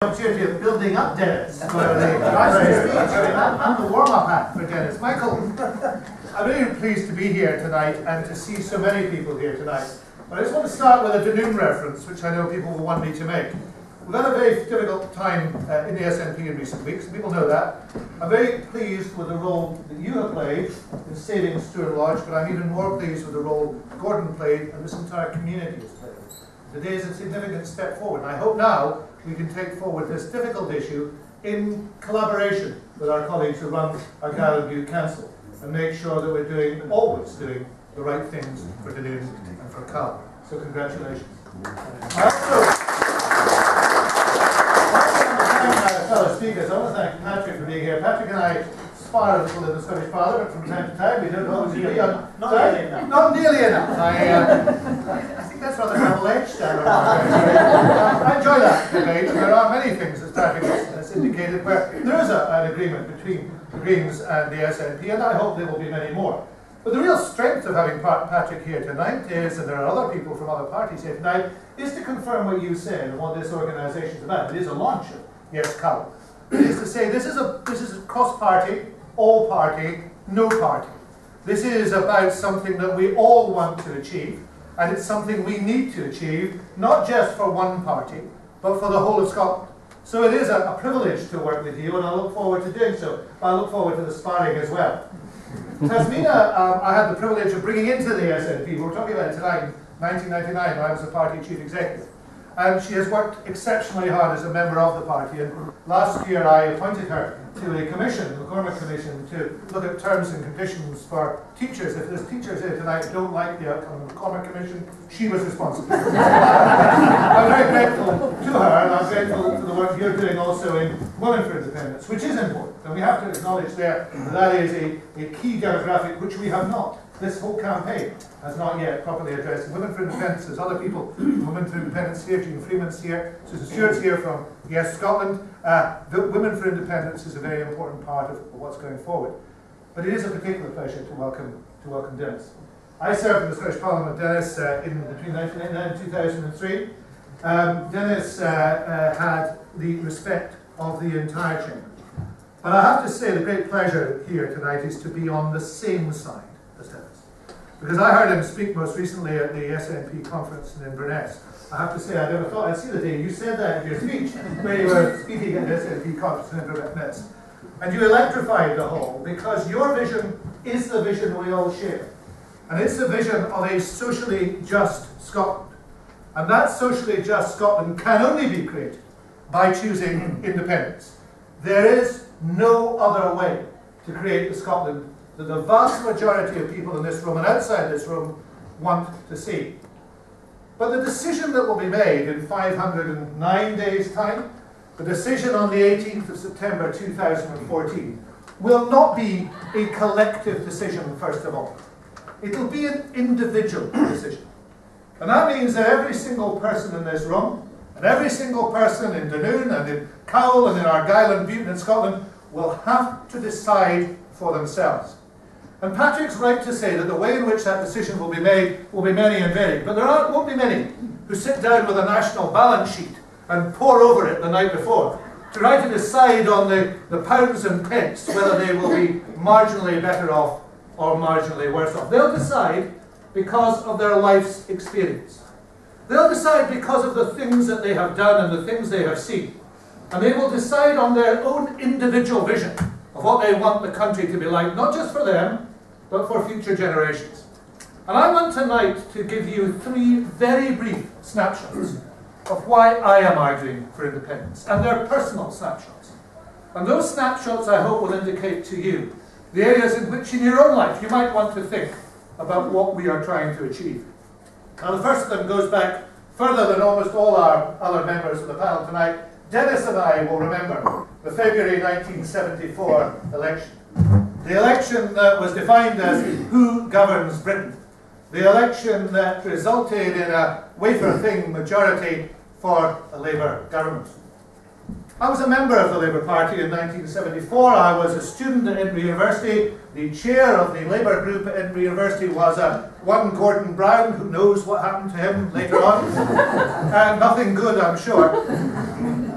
opportunity of building up Dennis for the and the warm-up act for Dennis. Michael, I'm really pleased to be here tonight and to see so many people here tonight. But I just want to start with a Dunoon reference, which I know people will want me to make. We've had a very difficult time in the SNP in recent weeks, and people know that. I'm very pleased with the role that you have played in saving Stewart Lodge, but I'm even more pleased with the role Gordon played and this entire community has played. Today is a significant step forward, and I hope now we can take forward this difficult issue in collaboration with our colleagues who run our Gowal Butte Council and make sure that we're always doing the right things for Dunoon and for Cowal. So congratulations. Fellow speakers, I want to thank Patrick for being here. Patrick and I spar a little in the Scottish Parliament from time to time. We don't always agree on. Not nearly enough. I think that's rather double-edged. I enjoy that debate. There are many things, as Patrick has indicated, where there is an agreement between the Greens and the SNP, and I hope there will be many more. But the real strength of having Patrick here tonight is, and there are other people from other parties here tonight, is to confirm what you said and what this organisation is about. It is a launch of Yes Cowal. It is to say this is a cross-party, all-party, no party. This is about something that we all want to achieve, and it's something we need to achieve, not just for one party, but for the whole of Scotland. So it is a privilege to work with you, and I look forward to doing so. I look forward to the sparring as well. Tasmina, I had the privilege of bringing into the SNP. We were talking about it tonight in 1999 when I was the party chief executive. And she has worked exceptionally hard as a member of the party. And last year I appointed her to a commission, the McCormick Commission, to look at terms and conditions for teachers. If there's teachers here tonight who don't like the outcome of the McCormick Commission, she was responsible. I'm very grateful to her, and I'm grateful to the work you're doing also in Women for Independence, which is important. And we have to acknowledge there that is a key demographic which we have not. This whole campaign has not yet properly addressed. Women for Independence, there's other people, Women for Independence here, Jean Freeman's here, Susan Stewart's here from Yes Scotland. Women for Independence is a very important part of what's going forward. But it is a particular pleasure to welcome Dennis. I served in the Scottish Parliament with Dennis between 1999 and 2003. Dennis had the respect of the entire chamber. But I have to say the great pleasure here tonight is to be on the same side as Dennis. Because I heard him speak most recently at the SNP conference in Inverness. I have to say, I never thought I'd see the day you said that in your speech, where you were speaking at the SNP conference in Inverness. And you electrified the hall, because your vision is the vision we all share. And it's the vision of a socially just Scotland. And that socially just Scotland can only be created by choosing independence. There is no other way to create the Scotland that the vast majority of people in this room and outside this room want to see. But the decision that will be made in 509 days' time, the decision on the 18th of September 2014, will not be a collective decision, first of all. It'll be an individual decision. And that means that every single person in this room, and every single person in Dunoon and in Cowal and in our Gowal Butte in Scotland will have to decide for themselves. And Patrick's right to say that the way in which that decision will be made will be many and varied. But there won't be many who sit down with a national balance sheet and pore over it the night before to try to decide on the pounds and pence whether they will be marginally better off or marginally worse off. They'll decide because of their life's experience. They'll decide because of the things that they have done and the things they have seen. And they will decide on their own individual vision of what they want the country to be like, not just for them, but for future generations. And I want tonight to give you 3 very brief snapshots of why I am arguing for independence, and they're personal snapshots. And those snapshots, I hope, will indicate to you the areas in which in your own life you might want to think about what we are trying to achieve. Now, the first of them goes back further than almost all our other members of the panel tonight. Dennis and I will remember the February 1974 election. The election that was defined as who governs Britain. The election that resulted in a wafer-thin majority for a Labour government. I was a member of the Labour Party in 1974. I was a student at Edinburgh University. The chair of the Labour group at Edinburgh University was one Gordon Brown, who knows what happened to him later on. And nothing good, I'm sure.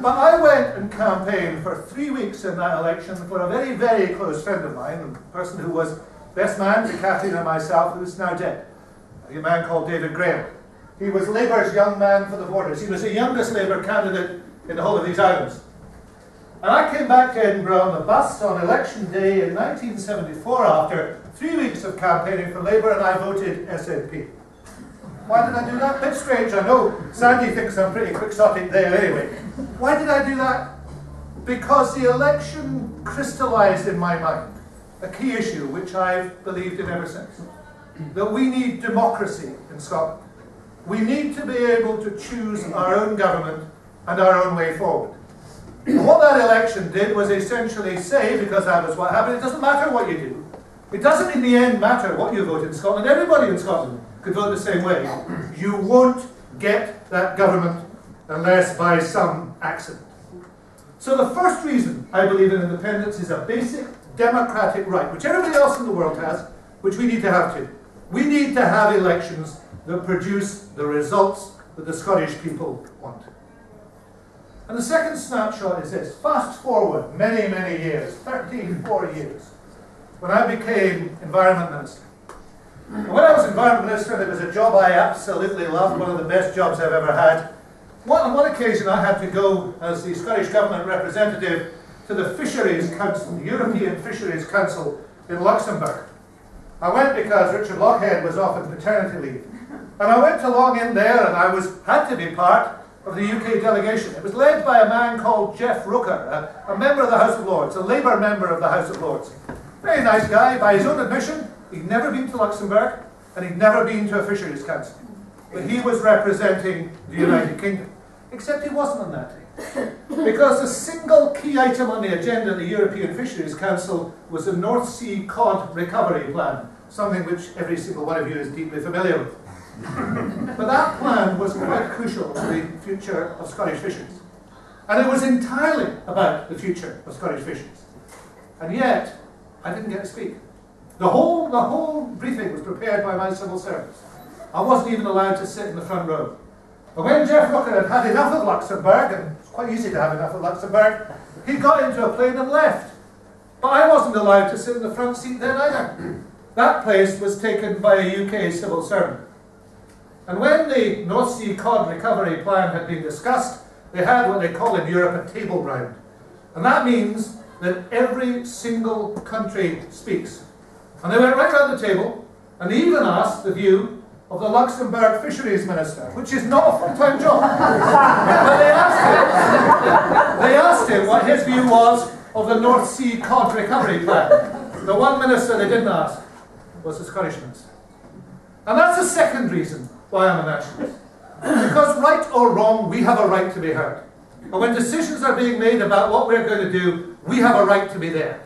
But I went and campaigned for 3 weeks in that election for a very, very close friend of mine, a person who was best man to Kathleen and myself, who's now dead, a man called David Graham. He was Labour's young man for the Borders. He was the youngest Labour candidate in the whole of these islands. And I came back to Edinburgh on the bus on election day in 1974 after 3 weeks of campaigning for Labour, and I voted SNP. Why did I do that? Bit strange, I know. Sandy thinks I'm pretty quixotic there anyway. Why did I do that? Because the election crystallised in my mind a key issue which I've believed in ever since. That we need democracy in Scotland. We need to be able to choose our own government and our own way forward. And what that election did was essentially say, because that was what happened, it doesn't matter what you do. It doesn't in the end matter what you vote in Scotland. Everybody in Scotland could vote the same way. You won't get that government unless by some accident. So the first reason I believe in independence is a basic democratic right, which everybody else in the world has, which we need to have too. We need to have elections that produce the results that the Scottish people want. And the second snapshot is this. Fast forward many, many years, 4 years, when I became Environment Minister. And when I was Environment Minister, it was a job I absolutely loved, one of the best jobs I've ever had. On one occasion, I had to go as the Scottish Government representative to the Fisheries Council, the European Fisheries Council in Luxembourg. I went because Richard Lochhead was off on paternity leave. And I went along in there and I had to be part of the UK delegation. It was led by a man called Jeff Rooker, a member of the House of Lords, a Labour member of the House of Lords. Very nice guy. By his own admission, he'd never been to Luxembourg and he'd never been to a Fisheries Council. But he was representing the United Kingdom. Except he wasn't on that day. Because the single key item on the agenda of the European Fisheries Council was the North Sea Cod Recovery Plan, something which every single one of you is deeply familiar with. But that plan was quite crucial to the future of Scottish fisheries. And it was entirely about the future of Scottish fisheries. And yet, I didn't get to speak. The whole briefing was prepared by my civil servants. I wasn't even allowed to sit in the front row. But when Jeff Rooker had had enough of Luxembourg, and it's quite easy to have enough of Luxembourg, he got into a plane and left. But I wasn't allowed to sit in the front seat then either. That place was taken by a UK civil servant. And when the North Sea Cod Recovery Plan had been discussed, they had what they call in Europe a table round. And that means that every single country speaks. And they went right around the table, and they even asked the view of the Luxembourg Fisheries Minister, which is not a full-time job. But they asked him what his view was of the North Sea Cod Recovery Plan. The one minister they didn't ask was the Scottish minister. And that's the second reason why I'm a nationalist. Because right or wrong, we have a right to be heard. And when decisions are being made about what we're going to do, we have a right to be there.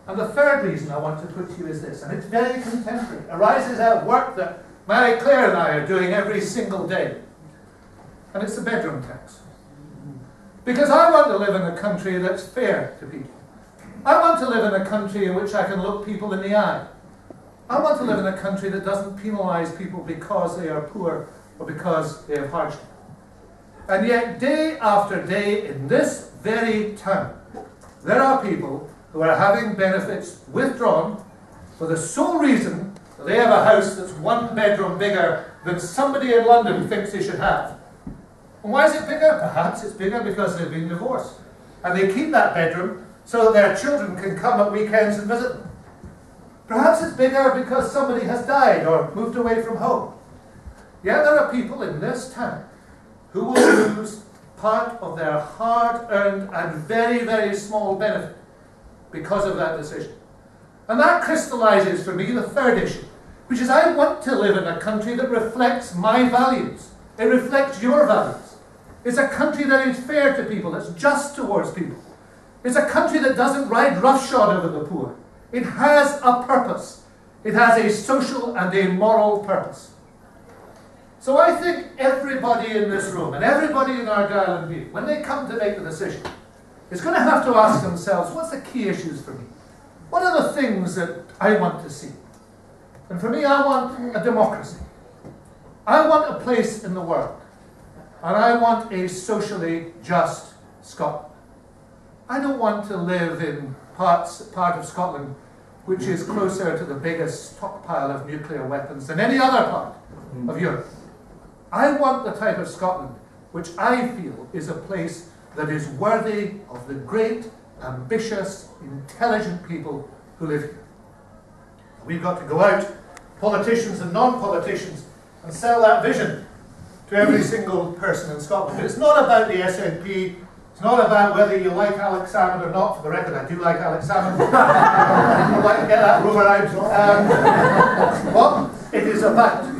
And the third reason I want to put to you is this, and it's very contemporary. It arises out of work that Mary Claire and I are doing every single day. And it's the bedroom tax. Because I want to live in a country that's fair to people. I want to live in a country in which I can look people in the eye. I want to live in a country that doesn't penalise people because they are poor or because they have hardship. And yet, day after day, in this very town, there are people who are having benefits withdrawn for the sole reason that they have a house that's 1 bedroom bigger than somebody in London thinks they should have. And why is it bigger? Perhaps it's bigger because they've been divorced. And they keep that bedroom so that their children can come at weekends and visit them. Perhaps it's bigger because somebody has died or moved away from home. Yet there are people in this town who will lose part of their hard-earned and very, very small benefit because of that decision. And that crystallizes for me the third issue, which is I want to live in a country that reflects my values. It reflects your values. It's a country that is fair to people, that's just towards people. It's a country that doesn't ride roughshod over the poor. It has a purpose. It has a social and a moral purpose. So I think everybody in this room and everybody in Argyll and Bute, when they come to make the decision, is going to have to ask themselves, what's the key issues for me? What are the things that I want to see? And for me, I want a democracy. I want a place in the world. And I want a socially just Scotland. I don't want to live in part of Scotland which is closer to the biggest stockpile of nuclear weapons than any other part of Europe. I want the type of Scotland which I feel is a place that is worthy of the great, ambitious, intelligent people who live here. We've got to go out, politicians and non-politicians, and sell that vision to every single person in Scotland. It's not about the SNP. It's not about whether you like Alex Salmond or not. For the record, I do like Alex Salmond. I'd like to get that rumour out. What it is about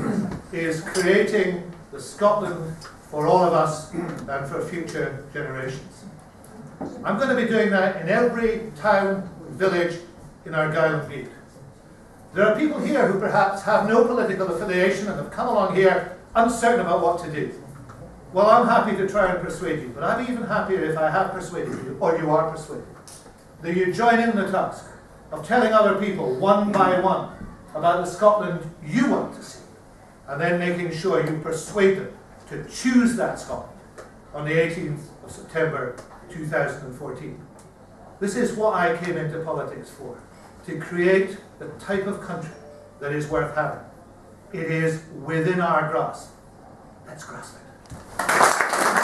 is creating the Scotland for all of us and for future generations. I'm going to be doing that in every town, village in Argyll and Bede. There are people here who perhaps have no political affiliation and have come along here uncertain about what to do. Well, I'm happy to try and persuade you, but I'm even happier if I have persuaded you, or you are persuaded, that you join in the task of telling other people one by one about the Scotland you want to see, and then making sure you persuade them to choose that Scotland on the 18th of September 2014. This is what I came into politics for, to create the type of country that is worth having. It is within our grasp. Let's grasp it.